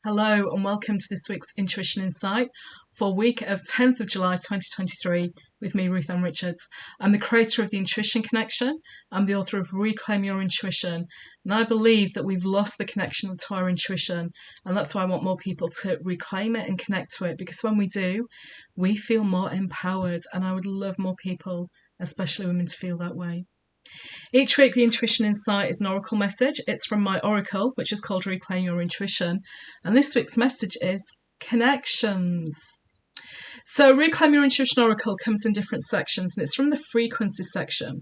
Hello and welcome to this week's Intuition Insight for week of 10th of July 2023 with me, Ruth Ann Richards. I'm the creator of the Intuition Connection. I'm the author of Reclaim Your Intuition, and I believe that we've lost the connection to our intuition, and that's why I want more people to reclaim it and connect to it, because when we do, we feel more empowered, and I would love more people, especially women, to feel that way. Each week, the Intuition Insight is an oracle message. It's from my oracle, which is called Reclaim Your Intuition. And this week's message is connections. So Reclaim Your Intuition Oracle comes in different sections, and it's from the frequency section.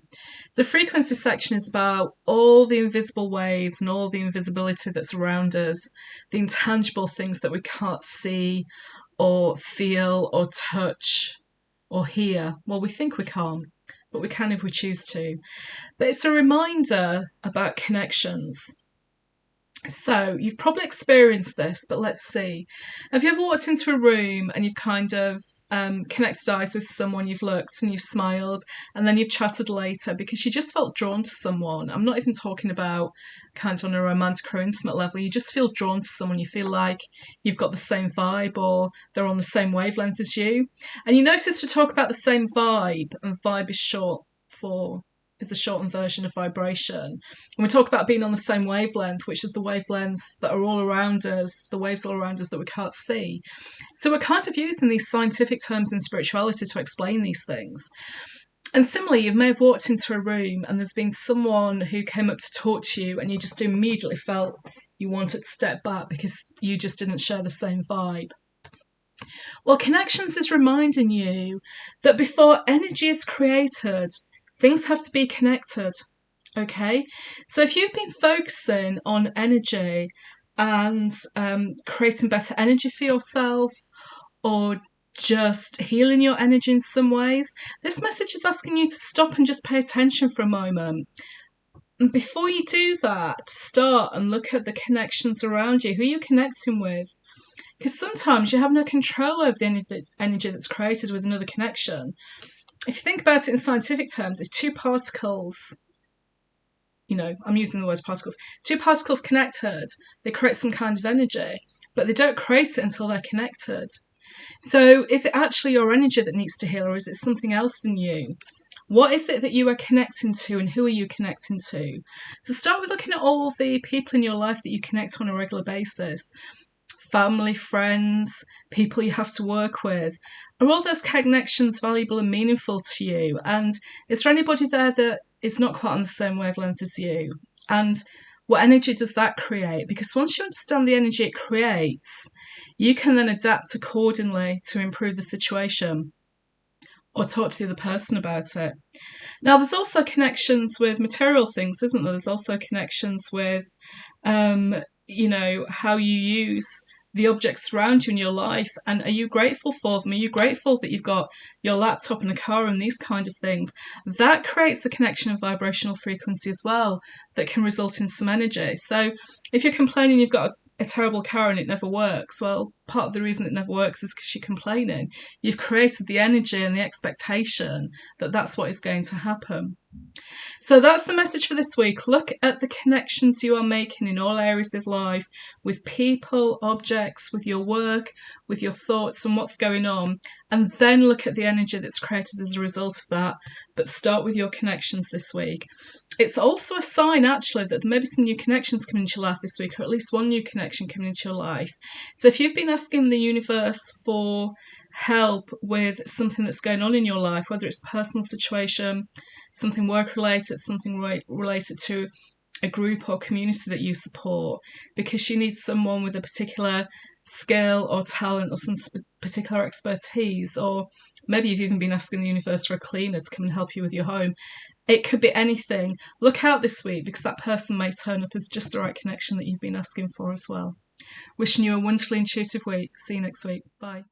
The frequency section is about all the invisible waves and all the invisibility that's around us, the intangible things that we can't see or feel or touch or hear. Well, we think we can't, but we can if we choose to. But it's a reminder about connections. So you've probably experienced this, but let's see. Have you ever walked into a room and you've kind of connected eyes with someone, you've looked and you've smiled, and then you've chatted later because you just felt drawn to someone? I'm not even talking about kind of on a romantic or intimate level. You just feel drawn to someone. You feel like you've got the same vibe or they're on the same wavelength as you. And you notice we talk about the same vibe, and vibe is the shortened version of vibration. And we talk about being on the same wavelength, which is the wavelengths that are all around us, the waves all around us that we can't see. So we're kind of using these scientific terms in spirituality to explain these things. And similarly, you may have walked into a room and there's been someone who came up to talk to you and you just immediately felt you wanted to step back because you just didn't share the same vibe. Well, connections is reminding you that before energy is created, things have to be connected, okay? So if you've been focusing on energy and creating better energy for yourself, or just healing your energy in some ways, this message is asking you to stop and just pay attention for a moment. And before you do that, start and look at the connections around you. Who are you connecting with? Because sometimes you have no control over the energy that's created with another connection. If you think about it in scientific terms, if two particles, I'm using the word particles, two particles connected, they create some kind of energy, but they don't create it until they're connected. So is it actually your energy that needs to heal, or is it something else in you? What is it that you are connecting to, and who are you connecting to? So start with looking at all the people in your life that you connect on a regular basis. Family, friends, people you have to work with. Are all those connections valuable and meaningful to you? And is there anybody there that is not quite on the same wavelength as you? And what energy does that create? Because once you understand the energy it creates, you can then adapt accordingly to improve the situation or talk to the other person about it. Now, there's also connections with material things, isn't there? There's also connections with, how you use the objects around you in your life, and are you grateful for them? Are you grateful that you've got your laptop and a car and these kind of things? That creates the connection of vibrational frequency as well that can result in some energy. So if you're complaining you've got a terrible car and it never works, well, part of the reason it never works is because you're complaining. You've created the energy and the expectation that that's what is going to happen. So that's the message for this week. Look at the connections you are making in all areas of life, with people, objects, with your work, with your thoughts and what's going on, and then look at the energy that's created as a result of that. But start with your connections this week. It's also a sign, actually, that there may be some new connections coming into your life this week, or at least one new connection coming into your life. So if you've been asking the universe for help with something that's going on in your life, whether it's a personal situation, something work-related, something related to a group or community that you support, because you need someone with a particular skill or talent or some particular expertise, or maybe you've even been asking the universe for a cleaner to come and help you with your home. It could be anything. Look out this week, because that person may turn up as just the right connection that you've been asking for as well. Wishing you a wonderfully intuitive week. See you next week. Bye.